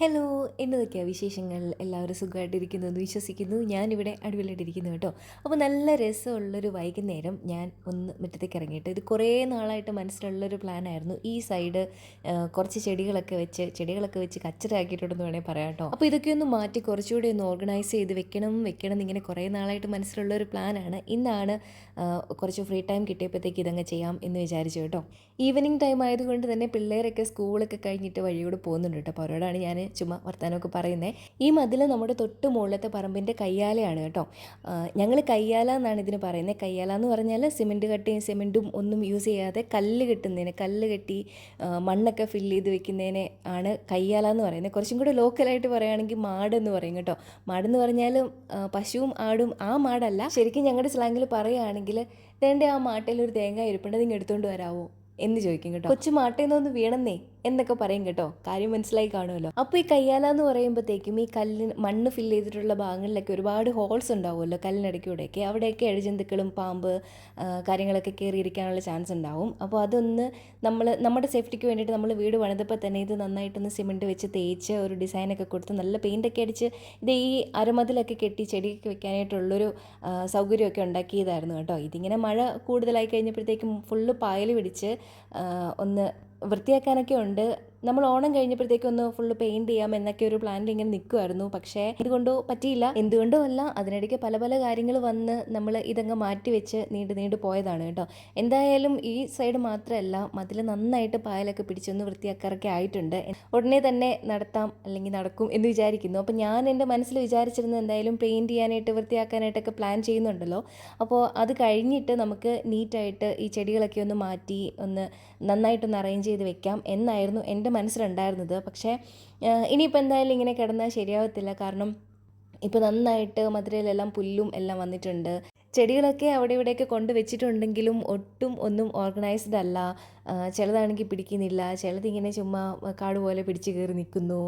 Hello, എന്നതൊക്കെയാണ് വിശേഷങ്ങൾ? എല്ലാവരും സുഖമായിട്ടിരിക്കുന്നു എന്ന് വിശ്വസിക്കുന്നു. ഞാനിവിടെ അടിപൊളിയായിട്ടിരിക്കുന്നു കേട്ടോ. അപ്പോൾ നല്ല രസമുള്ളൊരു വൈകുന്നേരം ഞാൻ ഒന്ന് മുറ്റത്തേക്ക് ഇറങ്ങിയിട്ട് ഇത് കുറേ നാളായിട്ട് മനസ്സിലുള്ളൊരു പ്ലാനായിരുന്നു. ഈ സൈഡ് കുറച്ച് ചെടികളൊക്കെ വെച്ച് കച്ചറയാക്കിയിട്ടുണ്ടെന്ന് വേണമെങ്കിൽ പറയാം കേട്ടോ. അപ്പോൾ ഇതൊക്കെ ഒന്ന് മാറ്റി കുറച്ചുകൂടി ഒന്ന് ഓർഗനൈസ് ചെയ്ത് വെക്കണം എന്നിങ്ങനെ കുറേ നാളായിട്ട് മനസ്സിലുള്ളൊരു പ്ലാനാണ്. ഇന്നാണ് കുറച്ച് ഫ്രീ ടൈം കിട്ടിയപ്പോഴത്തേക്ക് ഇതങ്ങ് ചെയ്യാം എന്ന് വിചാരിച്ചു കേട്ടോ. ഈവനിങ് ടൈം ആയതുകൊണ്ട് തന്നെ പിള്ളേരൊക്കെ സ്കൂളൊക്കെ കഴിഞ്ഞിട്ട് വഴിയോട് പോകുന്നുണ്ട് കേട്ടോ. അപ്പോൾ അവരോടാണ് ഞാൻ ചുമ്മാ വർത്താനമൊക്കെ പറയുന്നത്. ഈ മതിൽ നമ്മുടെ തൊട്ട് മുകളിലത്തെ പറമ്പിൻ്റെ കയ്യാലയാണ് കേട്ടോ. ഞങ്ങൾ കയ്യാല എന്നാണ് ഇതിന് പറയുന്നത്. കയ്യാല എന്ന് പറഞ്ഞാൽ സിമെൻറ്റും ഒന്നും യൂസ് ചെയ്യാതെ കല്ല് കെട്ടി മണ്ണൊക്കെ ഫില്ല് ചെയ്ത് വെക്കുന്നതിനെ ആണ് കയ്യാല എന്ന് പറയുന്നത്. കുറച്ചും കൂടെ ലോക്കലായിട്ട് പറയുകയാണെങ്കിൽ മാടെന്ന് പറയും കേട്ടോ. മാടെന്ന് പറഞ്ഞാൽ പശുവും ആടും ആ മാടല്ല. ശരിക്കും ഞങ്ങളുടെ സ്ലാങ്ങിൽ പറയുകയാണെങ്കിൽ തേൻ്റെ ആ മാട്ടയിൽ ഒരു തേങ്ങ ഇരിപ്പുണ്ട്, നിങ്ങൾ എടുത്തുകൊണ്ട് വരാമോ എന്ന് ചോദിക്കും കേട്ടോ. കൊച്ചു മാട്ടയിൽ നിന്നൊന്ന് വീണെന്നേ എന്നൊക്കെ പറയും കേട്ടോ. കാര്യം മനസ്സിലായി കാണുമല്ലോ. അപ്പോൾ ഈ കയ്യാല എന്ന് പറയുമ്പോഴത്തേക്കും ഈ മണ്ണ് ഫില്ല് ചെയ്തിട്ടുള്ള ഭാഗങ്ങളിലൊക്കെ ഒരുപാട് ഹോൾസ് ഉണ്ടാവുമല്ലോ കല്ലിനടയ്ക്കൂടെയൊക്കെ. അവിടെയൊക്കെ എഴജന്തുക്കളും പാമ്പ് കാര്യങ്ങളൊക്കെ കയറിയിരിക്കാനുള്ള ചാൻസ് ഉണ്ടാവും. അപ്പോൾ അതൊന്ന് നമ്മുടെ സേഫ്റ്റിക്ക് വേണ്ടിയിട്ട് നമ്മൾ വീട് പണിതപ്പോൾ തന്നെ ഇത് നന്നായിട്ടൊന്ന് സിമെൻറ്റ് വെച്ച് തേച്ച് ഒരു ഡിസൈനൊക്കെ കൊടുത്ത് നല്ല പെയിൻ്റൊക്കെ അടിച്ച് ഇത് ഈ അരമതിലൊക്കെ കെട്ടി ചെടിയൊക്കെ വെക്കാനായിട്ടുള്ളൊരു സൗകര്യമൊക്കെ ഉണ്ടാക്കിയതായിരുന്നു കേട്ടോ. ഇതിങ്ങനെ മഴ കൂടുതലായി കഴിഞ്ഞപ്പോഴത്തേക്കും ഫുള്ള് പായൽ പിടിച്ച് ഒന്ന് വൃത്തിയാക്കാനൊക്കെ ഉണ്ട്. നമ്മൾ ഓണം കഴിഞ്ഞപ്പോഴത്തേക്കും ഒന്ന് ഫുള്ള് പെയിൻറ്റ് ചെയ്യാം എന്നൊക്കെ ഒരു പ്ലാനിൽ ഇങ്ങനെ നിൽക്കുമായിരുന്നു. പക്ഷേ ഇതുകൊണ്ടോ പറ്റിയില്ല. എന്തുകൊണ്ടും അല്ല, അതിനിടയ്ക്ക് പല കാര്യങ്ങൾ വന്ന് നമ്മൾ ഇതങ്ങ് മാറ്റി വെച്ച് നീണ്ടു പോയതാണ് കേട്ടോ. എന്തായാലും ഈ സൈഡ് മാത്രമല്ല, മതിൽ നന്നായിട്ട് പായലൊക്കെ പിടിച്ചൊന്ന് വൃത്തിയാക്കാറൊക്കെ ആയിട്ടുണ്ട്. ഉടനെ തന്നെ നടക്കും എന്ന് വിചാരിക്കുന്നു. അപ്പോൾ ഞാൻ എൻ്റെ മനസ്സിൽ വിചാരിച്ചിരുന്നത് എന്തായാലും പെയിൻറ്റ് ചെയ്യാനായിട്ട് വൃത്തിയാക്കാനായിട്ടൊക്കെ പ്ലാൻ ചെയ്യുന്നുണ്ടല്ലോ. അപ്പോൾ അത് കഴിഞ്ഞിട്ട് നമുക്ക് നീറ്റായിട്ട് ഈ ചെടികളൊക്കെ ഒന്ന് മാറ്റി ഒന്ന് നന്നായിട്ടൊന്ന് അറേഞ്ച് ചെയ്ത് വെക്കാം എന്നായിരുന്നു എൻ്റെ മനസ്സിലുണ്ടായിരുന്നത്. പക്ഷേ ഇനിയിപ്പോൾ എന്തായാലും ഇങ്ങനെ കിടന്നാൽ ശരിയാവത്തില്ല. കാരണം ഇപ്പോൾ നന്നായിട്ട് മധുരയിലെല്ലാം പുല്ലും എല്ലാം വന്നിട്ടുണ്ട്. ചെടികളൊക്കെ അവിടെ ഇവിടെയൊക്കെ കൊണ്ട് വെച്ചിട്ടുണ്ടെങ്കിലും ഒട്ടും ഒന്നും ഓർഗനൈസ്ഡ് അല്ല. ചിലതാണെങ്കിൽ പിടിക്കുന്നില്ല, ചിലതിങ്ങനെ ചുമ്മാ കാട് പോലെ പിടിച്ച് കയറി നിൽക്കുന്നു.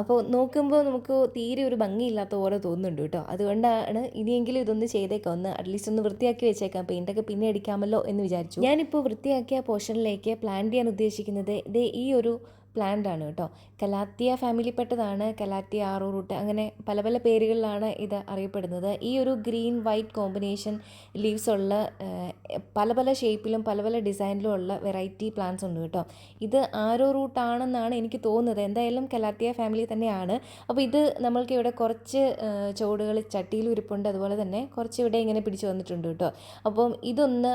അപ്പോൾ നോക്കുമ്പോൾ നമുക്ക് തീരെ ഒരു ഭംഗിയില്ലാത്ത പോലെ തോന്നുന്നുണ്ട് കേട്ടോ. അതുകൊണ്ടാണ് ഇനിയെങ്കിലും ഇതൊന്ന് ചെയ്തേക്കാം, ഒന്ന് അറ്റ്ലീസ്റ്റ് ഒന്ന് വൃത്തിയാക്കി വെച്ചേക്കാം. പെയിൻ്റൊക്കെ പിന്നെ അടിക്കാമല്ലോ എന്ന് വിചാരിച്ചു. ഞാനിപ്പോൾ വൃത്തിയാക്കിയ പോർഷനിലേക്ക് പ്ലാന്റ് ചെയ്യാൻ ഉദ്ദേശിക്കുന്നത് ഇത് ഈ ഒരു പ്ലാന്റ് ആണ് കേട്ടോ. കലാത്തിയ ഫാമിലിപ്പെട്ടതാണ്. കലാത്തിയ ആറോ റൂട്ട് അങ്ങനെ പല പേരുകളിലാണ് ഇത് അറിയപ്പെടുന്നത്. ഈ ഒരു ഗ്രീൻ വൈറ്റ് കോമ്പിനേഷൻ ലീവ്സ് ഉള്ള പല ഷേപ്പിലും പല ഡിസൈനിലും ഉള്ള വെറൈറ്റി പ്ലാന്റ്സ് ഉണ്ട് കേട്ടോ. ഇത് ആരോ റൂട്ട് ആണെന്നാണ് എനിക്ക് തോന്നുന്നത്. എന്തായാലും കലാത്തിയ ഫാമിലി തന്നെയാണ്. അപ്പോൾ ഇത് നമ്മൾക്ക് ഇവിടെ കുറച്ച് ചുവടുകൾ ചട്ടിയിലും ഇരിപ്പുണ്ട്. അതുപോലെ തന്നെ കുറച്ച് ഇവിടെ ഇങ്ങനെ പിടിച്ചു വന്നിട്ടുണ്ട് കേട്ടോ. അപ്പം ഇതൊന്ന്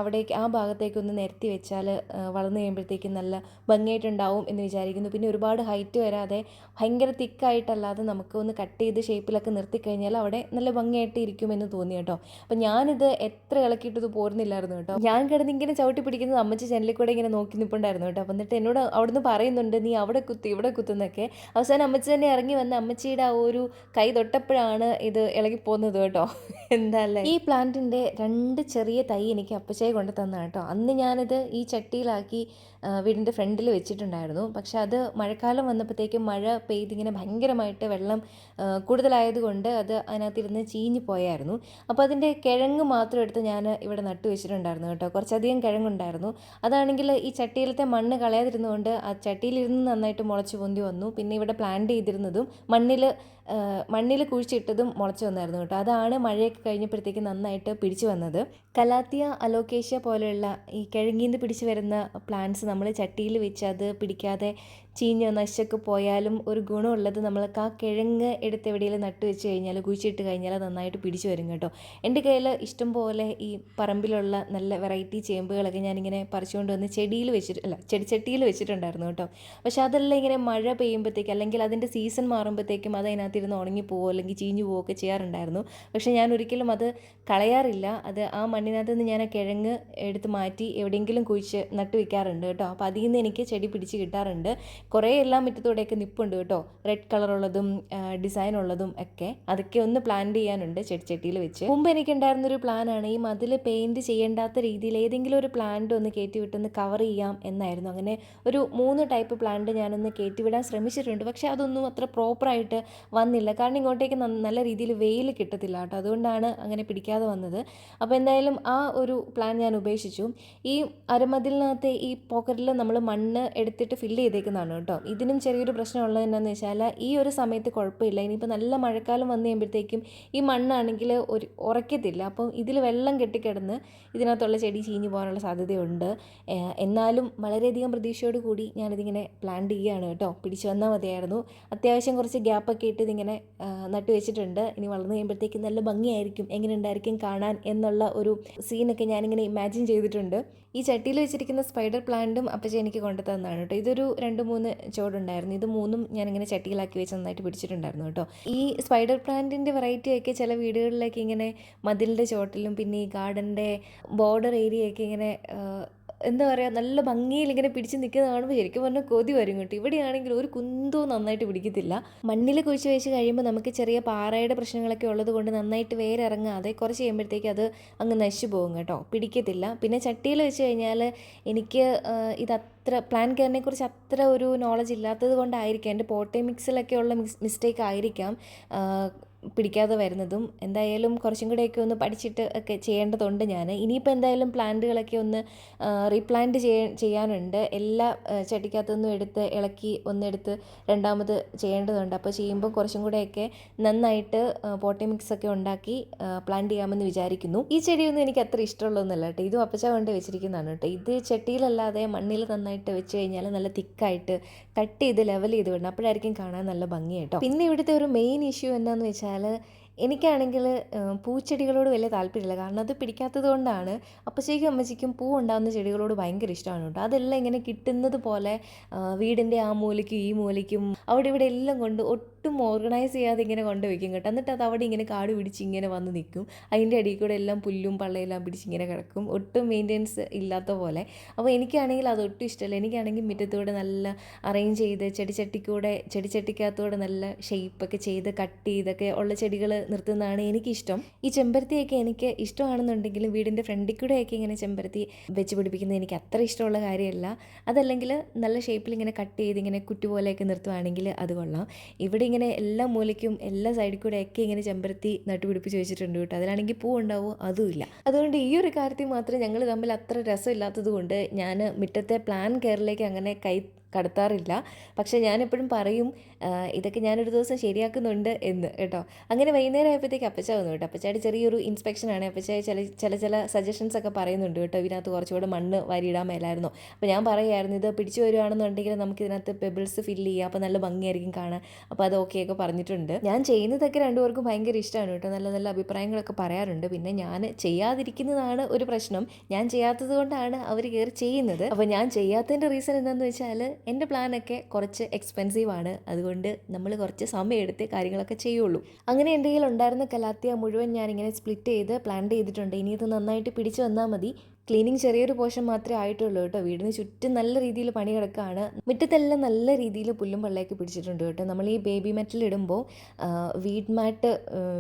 അവിടേക്ക് ആ ഭാഗത്തേക്കൊന്ന് നിരത്തി വെച്ചാൽ വളർന്നു കഴിയുമ്പോഴത്തേക്കും നല്ല ഭംഗിയായിട്ടുണ്ടാവും എന്ന് വിചാരിക്കുന്നു. പിന്നെ ഒരുപാട് ഹൈറ്റ് വരാതെ ഭയങ്കര തിക്കായിട്ടല്ലാതെ നമുക്ക് ഒന്ന് കട്ട് ചെയ്ത് ഷേപ്പിലൊക്കെ നിർത്തിക്കഴിഞ്ഞാൽ അവിടെ നല്ല ഭംഗിയായിട്ട് ഇരിക്കുമെന്ന് തോന്നി കേട്ടോ. അപ്പം ഞാനിത് എത്ര ഇളക്കിയിട്ടത് പോരുന്നില്ലായിരുന്നു കേട്ടോ. ഞാൻ കിടന്ന് ഇങ്ങനെ ചവിട്ടി പിടിക്കുന്നത് അമ്മച്ചി ജനലിൽ കൂടെ ഇങ്ങനെ നോക്കി നിൽപ്പുണ്ടായിരുന്നു കേട്ടോ. അപ്പം എന്നിട്ട് എന്നോട് അവിടുന്ന് പറയുന്നുണ്ട്, നീ അവിടെ കുത്ത് ഇവിടെ കുത്തുന്നൊക്കെ. അവസാനം അമ്മച്ചി തന്നെ ഇറങ്ങി വന്ന് അമ്മച്ചിയുടെ ആ ഒരു കൈ തൊട്ടപ്പോഴാണ് ഇത് ഇളകിപ്പോകുന്നത് കേട്ടോ. എന്താല്ലേ. ഈ പ്ലാന്റിൻ്റെ 2 ചെറിയ തൈ എനിക്ക് അപ്പച്ചായി കൊണ്ട് തന്ന കേട്ടോ. അന്ന് ഞാനിത് ഈ ചട്ടിയിലാക്കി വീടിൻ്റെ ഫ്രണ്ടിൽ വെച്ചിട്ടുണ്ടായിരുന്നു. പക്ഷെ അത് മഴക്കാലം വന്നപ്പോഴത്തേക്കും മഴ പെയ്തിങ്ങനെ ഭയങ്കരമായിട്ട് വെള്ളം കൂടുതലായതുകൊണ്ട് അത് അതിനകത്തിരുന്ന് ചീഞ്ഞു പോയായിരുന്നു. അപ്പോൾ അതിൻ്റെ കിഴങ്ങ് മാത്രം എടുത്ത് ഞാൻ ഇവിടെ നട്ടു വെച്ചിട്ടുണ്ടായിരുന്നു കേട്ടോ. കുറച്ചധികം കിഴങ്ങുണ്ടായിരുന്നു. അതാണെങ്കിൽ ഈ ചട്ടിയിലത്തെ മണ്ണ് കളയാതിരുന്നുകൊണ്ട് ആ ചട്ടിയിലിരുന്ന് നന്നായിട്ട് മുളച്ച് പൊന്തി വന്നു. പിന്നെ ഇവിടെ പ്ലാന്റ് ചെയ്തിരുന്നതും മണ്ണിൽ കുഴിച്ചിട്ടതും മുളച്ച് വന്നായിരുന്നു കേട്ടോ. അതാണ് മഴയൊക്കെ കഴിഞ്ഞപ്പോഴത്തേക്ക് നന്നായിട്ട് പിടിച്ചു വന്നത്. കലാത്തിയ അലോക്കേഷ്യ പോലെയുള്ള ഈ കിഴങ്ങീന്ന് പിടിച്ച് വരുന്ന പ്ലാന്റ്സ് നമ്മൾ ചട്ടിയിൽ വെച്ച് അത് പിടിക്കാതെ ചീഞ്ഞോ നശിച്ചൊക്കെ പോയാലും ഒരു ഗുണമുള്ളത് നമ്മൾക്ക് ആ കിഴങ്ങ് എടുത്ത് എവിടെയെങ്കിലും നട്ട് വെച്ച് കഴിഞ്ഞാൽ കുഴിച്ചിട്ട് കഴിഞ്ഞാൽ നന്നായിട്ട് പിടിച്ചു വരും കേട്ടോ. എൻ്റെ കയ്യിൽ ഇഷ്ടം പോലെ ഈ പറമ്പിലുള്ള നല്ല വെറൈറ്റി ചേമ്പുകളൊക്കെ ഞാനിങ്ങനെ പറിച്ചുകൊണ്ട് വന്ന് ചെടിച്ചട്ടിയിൽ വെച്ചിട്ടുണ്ടായിരുന്നു കേട്ടോ. പക്ഷെ അതെല്ലാം ഇങ്ങനെ മഴ പെയ്യുമ്പോഴത്തേക്ക് അല്ലെങ്കിൽ അതിൻ്റെ സീസൺ മാറുമ്പോഴത്തേക്കും അത് അതിനകത്തിരുന്ന് ഉണങ്ങിപ്പോവോ അല്ലെങ്കിൽ ചീഞ്ഞു പോവുകയൊക്കെ ചെയ്യാറുണ്ടായിരുന്നു. പക്ഷേ ഞാൻ ഒരിക്കലും അത് കളയാറില്ല. അത് ആ മണ്ണിനകത്ത് നിന്ന് ഞാൻ ആ കിഴങ്ങ് എടുത്ത് മാറ്റി എവിടെയെങ്കിലും കുഴിച്ച് നട്ട് വയ്ക്കാറുണ്ട് കേട്ടോ. അപ്പോൾ അതിൽ നിന്ന് എനിക്ക് ചെടി പിടിച്ച് കിട്ടാറുണ്ട്. കുറേ എല്ലാം മുറ്റത്തൂടെയൊക്കെ നിൽപ്പുണ്ട് കേട്ടോ. റെഡ് കളറുള്ളതും ഡിസൈൻ ഉള്ളതും ഒക്കെ. അതൊക്കെ ഒന്ന് പ്ലാന്റ് ചെയ്യാനുണ്ട് ചെടിച്ചട്ടിയിൽ വെച്ച്. മുമ്പ് എനിക്കുണ്ടായിരുന്നൊരു പ്ലാനാണ് ഈ മതിൽ പെയിൻറ്റ് ചെയ്യേണ്ടാത്ത രീതിയിൽ ഏതെങ്കിലും ഒരു പ്ലാന്റ് ഒന്ന് കയറ്റി വിട്ടൊന്ന് കവർ ചെയ്യാം എന്നായിരുന്നു. അങ്ങനെ ഒരു 3 ടൈപ്പ് പ്ലാന്റ് ഞാനൊന്ന് കയറ്റിവിടാൻ ശ്രമിച്ചിട്ടുണ്ട്. പക്ഷേ അതൊന്നും അത്ര പ്രോപ്പറായിട്ട് വന്നില്ല. കാരണം ഇങ്ങോട്ടേക്ക് നല്ല രീതിയിൽ വെയിൽ കിട്ടത്തില്ല കേട്ടോ. അതുകൊണ്ടാണ് അങ്ങനെ പിടിക്കാതെ വന്നത്. അപ്പോൾ എന്തായാലും ആ ഒരു പ്ലാൻ ഞാൻ ഉപേക്ഷിച്ചു. ഈ അരമതിലിനകത്തെ ഈ പോക്കറ്റിൽ നമ്മൾ മണ്ണ് എടുത്തിട്ട് ഫില്ല് ചെയ്തേക്കുന്നതാണ് കേട്ടോ. ഇതിനും ചെറിയൊരു പ്രശ്നമുള്ളത് എന്താണെന്ന് വെച്ചാൽ ഈ ഒരു സമയത്ത് കുഴപ്പമില്ല. ഇനിയിപ്പോൾ നല്ല മഴക്കാലം വന്നു കഴിയുമ്പോഴത്തേക്കും ഈ മണ്ണാണെങ്കിൽ ഉറയ്ക്കത്തില്ല. അപ്പം ഇതിൽ വെള്ളം കെട്ടിക്കിടന്ന് ഇതിനകത്തുള്ള ചെടി ചീഞ്ഞു പോകാനുള്ള സാധ്യതയുണ്ട്. എന്നാലും വളരെയധികം പ്രതീക്ഷയോട് കൂടി ഞാനിതിങ്ങനെ പ്ലാൻ ചെയ്യുകയാണ് കേട്ടോ. പിടിച്ചു വന്നാൽ മതിയായിരുന്നു. അത്യാവശ്യം കുറച്ച് ഗ്യാപ്പൊക്കെ ഇട്ട് ഇതിങ്ങനെ നട്ടു വെച്ചിട്ടുണ്ട്. ഇനി വളർന്നു കഴിയുമ്പോഴത്തേക്കും നല്ല ഭംഗിയായിരിക്കും, എങ്ങനെ ഉണ്ടായിരിക്കും കാണാൻ എന്നുള്ള ഒരു സീനൊക്കെ ഞാനിങ്ങനെ ഇമാജിൻ ചെയ്തിട്ടുണ്ട്. ഈ ചട്ടിയിൽ വെച്ചിരിക്കുന്ന സ്പൈഡർ പ്ലാന്റും അപ്പച്ചി എനിക്ക് കൊണ്ടു തന്നതാണ് കേട്ടോ. ഇതൊരു 2-3 ചോടുണ്ടായിരുന്നു. ഇത് 3ഉം ഞാനിങ്ങനെ ചട്ടിയിലാക്കി വെച്ച് നന്നായിട്ട് പിടിച്ചിട്ടുണ്ടായിരുന്നു കേട്ടോ. ഈ സ്പൈഡർ പ്ലാന്റിൻ്റെ വെറൈറ്റിയൊക്കെ ചില വീടുകളിലൊക്കെ ഇങ്ങനെ മതിലിൻ്റെ ചോട്ടിലും പിന്നെ ഈ ഗാർഡൻ്റെ ബോർഡർ ഏരിയയൊക്കെ ഇങ്ങനെ എന്താ പറയുക, നല്ല ഭംഗിയിൽ ഇങ്ങനെ പിടിച്ച് നിൽക്കുന്നത് കാണുമ്പോൾ ശരിക്കും പറഞ്ഞാൽ കൊതി വരും കേട്ടോ. ഇവിടെയാണെങ്കിൽ ഒരു കുന്തോ നന്നായിട്ട് പിടിക്കത്തില്ല. മണ്ണിൽ കുഴിച്ച് വെച്ച് കഴിയുമ്പോൾ നമുക്ക് ചെറിയ പാറയുടെ പ്രശ്നങ്ങളൊക്കെ ഉള്ളത് കൊണ്ട് നന്നായിട്ട് വേരിറങ്ങാതെ കുറച്ച് കഴിയുമ്പോഴത്തേക്ക് അത് അങ്ങ് നശിച്ചു പോകും കേട്ടോ, പിടിക്കത്തില്ല. പിന്നെ ചട്ടിയിൽ വെച്ച് കഴിഞ്ഞാൽ എനിക്ക് ഇതത്ര പ്ലാൻ കെയറിനെ കുറിച്ച് അത്ര ഒരു നോളജ് ഇല്ലാത്തത് കൊണ്ടായിരിക്കാം, എൻ്റെ പോട്ടേ മിക്സിലൊക്കെ ഉള്ള മിസ്റ്റേക്ക് ആയിരിക്കാം പിടിക്കാതെ വരുന്നതും. എന്തായാലും കുറച്ചും കൂടെയൊക്കെ ഒന്ന് പഠിച്ചിട്ട് ഒക്കെ ചെയ്യേണ്ടതുണ്ട് ഞാൻ. ഇനിയിപ്പോൾ എന്തായാലും പ്ലാന്റുകളൊക്കെ ഒന്ന് റീപ്ലാന്റ് ചെയ്യാനുണ്ട്. എല്ലാ ചട്ടിക്കകത്തുനിന്നും എടുത്ത് ഇളക്കി ഒന്നെടുത്ത് രണ്ടാമത് ചെയ്യേണ്ടതുണ്ട്. അപ്പോൾ ചെയ്യുമ്പോൾ കുറച്ചും കൂടെയൊക്കെ നന്നായിട്ട് പോട്ടി മിക്സൊക്കെ ഉണ്ടാക്കി പ്ലാന്റ് ചെയ്യാമെന്ന് വിചാരിക്കുന്നു. ഈ ചെടിയൊന്നും എനിക്ക് അത്ര ഇഷ്ടമുള്ളതൊന്നുമല്ല കേട്ടോ. ഇതും അപ്പച്ച കൊണ്ട് വെച്ചിരിക്കുന്നതാണ് കേട്ടോ. ഇത് ചട്ടിയിലല്ലാതെ മണ്ണിൽ നന്നായിട്ട് വെച്ച് കഴിഞ്ഞാൽ നല്ല തിക്കായിട്ട് കട്ട് ചെയ്ത് ലെവൽ ചെയ്ത് വിടണം. അപ്പോഴായിരിക്കും കാണാൻ നല്ല ഭംഗി കേട്ടോ. പിന്നെ ഇവിടുത്തെ ഒരു മെയിൻ ഇഷ്യൂ എന്താണെന്ന് വെച്ചാൽ എനിക്കാണെങ്കിൽ പൂച്ചെടികളോട് വലിയ താല്പര്യമില്ല. കാരണം അത് പിടിക്കാത്തത് കൊണ്ടാണ്. അപ്പച്ചയ്ക്കും അമ്മച്ചിക്കും പൂ ഉണ്ടാകുന്ന ചെടികളോട് ഭയങ്കര ഇഷ്ടമാണ് കേട്ടോ. അതെല്ലാം ഇങ്ങനെ കിട്ടുന്നത് പോലെ വീടിൻ്റെ ആ മൂലയ്ക്കും ഈ മൂലയ്ക്കും അവിടെ ഇവിടെ എല്ലാം കൊണ്ട് ഒട്ടും ഓർഗനൈസ് ചെയ്യാതെ ഇങ്ങനെ കൊണ്ടുവയ്ക്കും കേട്ടോ. എന്നിട്ട് അത് അവിടെ ഇങ്ങനെ കാട് പിടിച്ച് ഇങ്ങനെ വന്ന് നിൽക്കും. അതിൻ്റെ അടിയിൽ കൂടെ എല്ലാം പുല്ലും പള്ളയെല്ലാം പിടിച്ച് ഇങ്ങനെ കിടക്കും, ഒട്ടും മെയിൻ്റെനൻസ് ഇല്ലാത്ത പോലെ. അപ്പോൾ എനിക്കാണെങ്കിൽ അതൊട്ടും ഇഷ്ടമല്ല. എനിക്കാണെങ്കിൽ മുറ്റത്തൂടെ നല്ല അറേഞ്ച് ചെയ്ത് ചെടിച്ചട്ടിക്കകത്തൂടെ നല്ല ഷേപ്പൊക്കെ ചെയ്ത് കട്ട് ചെയ്തൊക്കെ ഉള്ള ചെടികൾ നിർത്തുന്നതാണ് എനിക്കിഷ്ടം. ഈ ചെമ്പരത്തിയൊക്കെ എനിക്ക് ഇഷ്ടമാണെന്നുണ്ടെങ്കിലും വീടിൻ്റെ ഫ്രണ്ടിൽ കൂടെയൊക്കെ ഇങ്ങനെ ചെമ്പരത്തി വെച്ച് പിടിപ്പിക്കുന്നത് എനിക്ക് അത്ര ഇഷ്ടമുള്ള കാര്യമല്ല. അതല്ലെങ്കിൽ നല്ല ഷേപ്പിൽ ഇങ്ങനെ കട്ട് ചെയ്ത് ഇങ്ങനെ കുറ്റി പോലെയൊക്കെ നിർത്തുവാണെങ്കിൽ അത് കൊള്ളാം. ഇവിടെ ഇങ്ങനെ എല്ലാ മൂലയ്ക്കും എല്ലാ സൈഡിൽ കൂടെയൊക്കെ ഇങ്ങനെ ചെമ്പരത്തി നട്ടുപിടിപ്പിച്ച് വെച്ചിട്ടുണ്ട് കേട്ടോ. അതിലാണെങ്കിൽ പൂ ഉണ്ടാവുമോ അതുമില്ല. അതുകൊണ്ട് ഈ ഒരു കാര്യത്തിൽ മാത്രം ഞങ്ങൾ തമ്മിൽ അത്ര രസമില്ലാത്തത് കൊണ്ട് ഞാൻ മുറ്റത്തെ പ്ലാൻ കെയറിലേക്ക് അങ്ങനെ കടത്താറില്ല. പക്ഷേ ഞാനെപ്പോഴും പറയും ഇതൊക്കെ ഞാനൊരു ദിവസം ശരിയാക്കുന്നുണ്ട് എന്ന് കേട്ടോ. അങ്ങനെ വൈകുന്നേരം ആയപ്പോഴത്തേക്ക് അപ്പച്ച വന്നു കേട്ടോ. അപ്പച്ചയുടെ ചെറിയൊരു ഇൻസ്പെക്ഷനാണ്. അപ്പച്ച ചില സജഷൻസ് ഒക്കെ പറയുന്നുണ്ട് കേട്ടോ. ഇതിനകത്ത് കുറച്ചുകൂടെ മണ്ണ് വാരിയിടാൻ മേലായിരുന്നു. അപ്പോൾ ഞാൻ പറയുമായിരുന്നു ഇത് പിടിച്ചു വരുവാണെന്നുണ്ടെങ്കിൽ നമുക്ക് ഇതിനകത്ത് പെബിൾസ് ഫില്ല് ചെയ്യാം, അപ്പോൾ നല്ല ഭംഗിയായിരിക്കും കാണാൻ. അപ്പോൾ അത് ഓക്കെയൊക്കെ പറഞ്ഞിട്ടുണ്ട്. ഞാൻ ചെയ്യുന്നതൊക്കെ രണ്ടുപേർക്കും ഭയങ്കര ഇഷ്ടമാണ് കേട്ടോ. നല്ല നല്ല അഭിപ്രായങ്ങളൊക്കെ പറയാറുണ്ട്. പിന്നെ ഞാൻ ചെയ്യാതിരിക്കുന്നതാണ് ഒരു പ്രശ്നം. ഞാൻ ചെയ്യാത്തത് കൊണ്ടാണ് അവർ കയറി ചെയ്യുന്നത്. അപ്പോൾ ഞാൻ ചെയ്യാത്തതിൻ്റെ റീസൺ എന്താണെന്ന് വെച്ചാൽ എൻ്റെ പ്ലാനൊക്കെ കുറച്ച് എക്സ്പെൻസീവാണ്. അതുകൊണ്ട് നമ്മൾ കുറച്ച് സമയമെടുത്ത് കാര്യങ്ങളൊക്കെ ചെയ്യുള്ളൂ. അങ്ങനെ എൻ്റെ കയ്യിൽ ഉണ്ടായിരുന്ന കലാത്തിയ മുഴുവൻ ഞാനിങ്ങനെ സ്പ്ലിറ്റ് ചെയ്ത് പ്ലാന്റ് ചെയ്തിട്ടുണ്ട്. ഇനി ഇത് നന്നായിട്ട് പിടിച്ചു വന്നാൽ മതി. ക്ലീനിങ് ചെറിയൊരു പോർഷൻ മാത്രമേ ആയിട്ടുള്ളൂ കേട്ടോ. വീടിന് ചുറ്റും നല്ല രീതിയിൽ പണി കിടക്കുകയാണ്. മുറ്റത്തെല്ലാം നല്ല രീതിയിൽ പുല്ലും പള്ളയൊക്കെ പിടിച്ചിട്ടുണ്ട് കേട്ടോ. നമ്മൾ ഈ ബേബി മെറ്റൽ ഇടുമ്പോൾ വീഡ് മാറ്റ്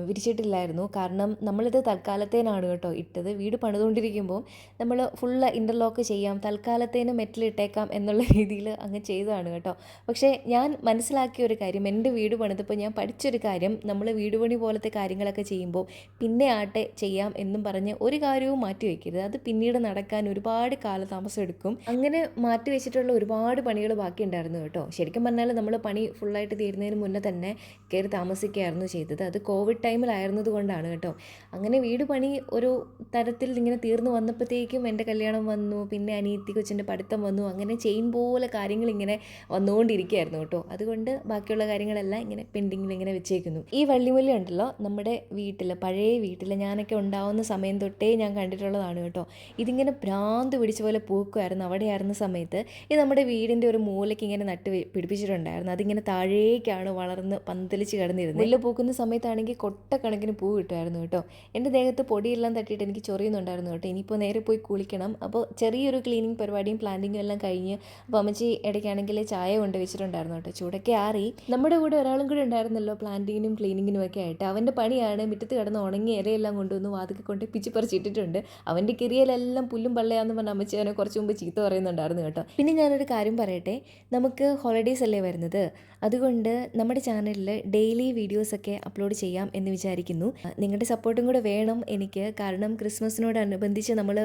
വിരിച്ചിട്ടില്ലായിരുന്നു. കാരണം നമ്മളിത് തൽക്കാലത്തേനാണ് കേട്ടോ ഇട്ടത്. വീട് പണിതുകൊണ്ടിരിക്കുമ്പോൾ നമ്മൾ ഫുള്ള് ഇൻ്റർലോക്ക് ചെയ്യാം, തൽക്കാലത്തേന് മെറ്റൽ ഇട്ടേക്കാം എന്നുള്ള രീതിയിൽ അങ്ങ് ചെയ്തതാണ് കേട്ടോ. പക്ഷേ ഞാൻ മനസ്സിലാക്കിയ ഒരു കാര്യം, എൻ്റെ വീട് പണിതപ്പോൾ ഞാൻ പഠിച്ചൊരു കാര്യം, നമ്മൾ വീട് പണി പോലത്തെ കാര്യങ്ങളൊക്കെ ചെയ്യുമ്പോൾ പിന്നെ ആട്ടെ ചെയ്യാം എന്നും പറഞ്ഞ് ഒരു കാര്യവും മാറ്റി വയ്ക്കരുത്. അത് പിന്നീട് നടക്കാൻ ഒരുപാട് കാലതാമസം എടുക്കും. അങ്ങനെ മാറ്റി വെച്ചിട്ടുള്ള ഒരുപാട് പണികൾ ബാക്കി ഉണ്ടായിരുന്നു കേട്ടോ. ശരിക്കും പറഞ്ഞാൽ നമ്മൾ പണി ഫുള്ളായിട്ട് തീരുന്നതിന് മുന്നേ തന്നെ കയറി താമസിക്കുകയായിരുന്നു ചെയ്തത്. അത് കോവിഡ് ടൈമിലായിരുന്നത് കൊണ്ടാണ് കേട്ടോ. അങ്ങനെ വീട് പണി ഒരു തരത്തിൽ ഇങ്ങനെ തീർന്നു വന്നപ്പോഴത്തേക്കും എൻ്റെ കല്യാണം വന്നു, പിന്നെ അനിയത്തി കൊച്ചിൻ്റെ പഠിത്തം വന്നു. അങ്ങനെ ചെയിൻ പോലെ കാര്യങ്ങൾ ഇങ്ങനെ വന്നുകൊണ്ടിരിക്കുകയായിരുന്നു കേട്ടോ. അതുകൊണ്ട് ബാക്കിയുള്ള കാര്യങ്ങളെല്ലാം ഇങ്ങനെ പെൻഡിങ്ങിൽ ഇങ്ങനെ വെച്ചേക്കുന്നു. ഈ വള്ളിമുല്ല ഉണ്ടല്ലോ, നമ്മുടെ വീട്ടിൽ പഴയ വീട്ടിൽ ഞാനൊക്കെ ഉണ്ടാവുന്ന സമയം തൊട്ടേ ഞാൻ കണ്ടിട്ടുള്ളതാണ് കേട്ടോ. ഇതിങ്ങനെ ഭ്രാന്ത് പിടിച്ച പോലെ പൂക്കുമായിരുന്നു. അവിടെയായിരുന്ന സമയത്ത് ഇത് നമ്മുടെ വീടിൻ്റെ ഒരു മൂലയ്ക്ക് ഇങ്ങനെ നട്ട് പിടിപ്പിച്ചിട്ടുണ്ടായിരുന്നു. അതിങ്ങനെ താഴേക്കാണ് വളർന്ന് പന്തലിച്ച് കിടന്നിരുന്നത്. മുല്ല പൂക്കുന്ന സമയത്താണെങ്കിൽ കൊട്ടക്കണക്കിന് പൂ കിട്ടുമായിരുന്നു കേട്ടോ. എൻ്റെ ദേഹത്ത് പൊടിയെല്ലാം തട്ടിയിട്ട് എനിക്ക് ചൊറിയുന്നുണ്ടായിരുന്നു കേട്ടോ. ഇനിയിപ്പോൾ നേരെ പോയി കുളിക്കണം. അപ്പോൾ ചെറിയൊരു ക്ലീനിങ് പരിപാടിയും പ്ലാന്റിങ്ങും എല്ലാം കഴിഞ്ഞ് അപ്പോൾ അമ്മച്ചി ഇടയ്ക്കാണെങ്കിൽ ചായ കൊണ്ട് വെച്ചിട്ടുണ്ടായിരുന്നു കേട്ടോ. ചൂടൊക്കെ ആറി. നമ്മുടെ കൂടെ ഒരാളും കൂടെ ഉണ്ടായിരുന്നല്ലോ പ്ലാന്റിങ്ങിനും ക്ലീനിങ്ങിനും ഒക്കെ ആയിട്ട്. അവൻ്റെ പണിയാണ് മുറ്റത്ത് കിടന്ന് ഉണങ്ങിയ ഇലയെല്ലാം കൊണ്ടുവന്ന് വാതിക്കെ കൊണ്ട് പിച്ചി പറിച്ചിട്ടിട്ടുണ്ട്. അവൻ്റെ കിറിയലെല്ലാം എല്ലാം പുല്ലും പള്ളയാന്ന് പറഞ്ഞ അമ്മച്ചി അതിനെ കുറച്ച് മുമ്പ് ചീത്ത പറയുന്നുണ്ടായിരുന്നു കേട്ടോ. പിന്നെ ഞാനൊരു കാര്യം പറയട്ടെ, നമുക്ക് ഹോളിഡേയ്സ് അല്ലേ വരുന്നത്, അതുകൊണ്ട് നമ്മുടെ ചാനലിൽ ഡെയിലി വീഡിയോസൊക്കെ അപ്ലോഡ് ചെയ്യാം എന്ന് വിചാരിക്കുന്നു. നിങ്ങളുടെ സപ്പോർട്ടും കൂടെ വേണം എനിക്ക്, കാരണം ക്രിസ്മസിനോടനുബന്ധിച്ച് നമ്മൾ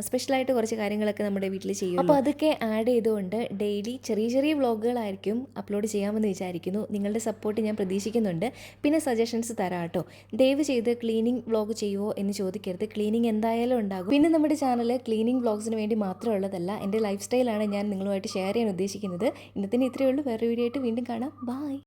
സ്പെഷ്യലായിട്ട് കുറച്ച് കാര്യങ്ങളൊക്കെ നമ്മുടെ വീട്ടിൽ ചെയ്യും. അപ്പോൾ അതൊക്കെ ആഡ് ചെയ്തുകൊണ്ട് ഡെയിലി ചെറിയ ചെറിയ വ്ളോഗുകളായിരിക്കും അപ്ലോഡ് ചെയ്യാമെന്ന് വിചാരിക്കുന്നു. നിങ്ങളുടെ സപ്പോർട്ട് ഞാൻ പ്രതീക്ഷിക്കുന്നുണ്ട്. പിന്നെ സജഷൻസ് തരാം കേട്ടോ. ദയവ് ചെയ്ത് ക്ലീനിങ് വ്ളോഗ് ചെയ്യുമോ എന്ന് ചോദിക്കരുത്, ക്ലീനിങ് എന്തായാലും ഉണ്ടാകും. പിന്നെ നമ്മുടെ ചാനൽ ക്ലീനിങ് വ്ളോഗ്സിന് വേണ്ടി മാത്രമുള്ളതല്ല, എൻ്റെ ലൈഫ് സ്റ്റൈലാണ് ഞാൻ നിങ്ങളുമായിട്ട് ഷെയർ ചെയ്യാൻ ഉദ്ദേശിക്കുന്നത്. ഇന്നത്തിന് ഇത്രയേ ഉള്ളൂ. വേറെ വീഡിയോ ആയിട്ട് വീണ്ടും കാണാം. ബൈ.